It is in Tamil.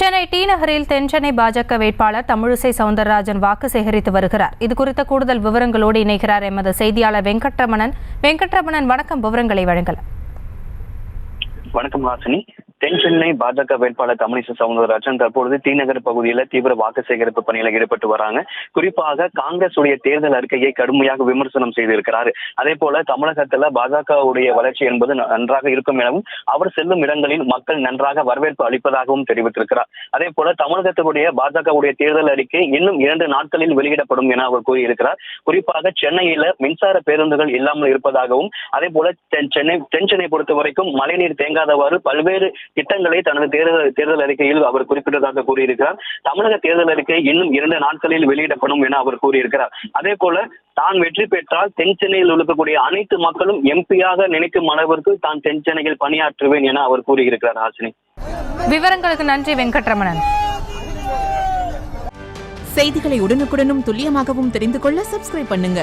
சென்னை டி நகரில் தென்சென்னை பாஜக வேட்பாளர் தமிழிசை சவுந்தரராஜன் வாக்கு சேகரித்து வருகிறார். இதுகுறித்த கூடுதல் விவரங்களோடு இணைகிறார் எமது செய்தியாளர் வெங்கட்ரமணன். வணக்கம், விவரங்களை வழங்கலாம். வணக்கம் ஹாசினி. தென்சென்னை பாஜக வேட்பாளர் தமிழிசை சவுந்தரராஜன் தற்பொழுது டி நகர் பகுதியில் தீவிர வாக்கு சேகரிப்பு பணியில் ஈடுபட்டு வராங்க. குறிப்பாக காங்கிரஸ் உடைய தேர்தல் அறிக்கையை கடுமையாக விமர்சனம் செய்திருக்கிறார். அதே போல தமிழகத்துல பாஜகவுடைய வளர்ச்சி என்பது நன்றாக இருக்கும் எனவும் அவர் செல்லும் இடங்களில் மக்கள் நன்றாக வரவேற்பு அளிப்பதாகவும் தெரிவித்திருக்கிறார். அதே போல தமிழகத்தினுடைய பாஜகவுடைய தேர்தல் அறிக்கை இன்னும் 2 நாட்களில் வெளியிடப்படும் என அவர் கூறியிருக்கிறார். குறிப்பாக சென்னையில மின்சார பேருந்துகள் இல்லாமல் இருப்பதாகவும், அதே போல தென்சென்னை பொறுத்த வரைக்கும் மழைநீர் தேங்காதவாறு பல்வேறு திட்டங்களை தனது தேர்தல் அறிக்கையில் அவர் குறிப்பிட்டதாக கூறியிருக்கிறார். தமிழக தேர்தல் அறிக்கை இன்னும் 2 நாட்களில் வெளியிடப்படும் என அவர் கூறியிருக்கிறார். அதே போல தான் வெற்றி பெற்றால் தென்சென்னையில் இருக்கக்கூடிய அனைத்து மக்களும் எம்பியாக நினைக்கும் அளவிற்கு தான் தென்சென்னையில் பணியாற்றுவேன் என அவர் கூறியிருக்கிறார். ஹாசினி, விவரங்களுக்கு நன்றி வெங்கட்ரமணன். செய்திகளை உடனுக்குடனும் துல்லியமாகவும் தெரிந்து கொள்ள சப்ஸ்கிரைப் பண்ணுங்க.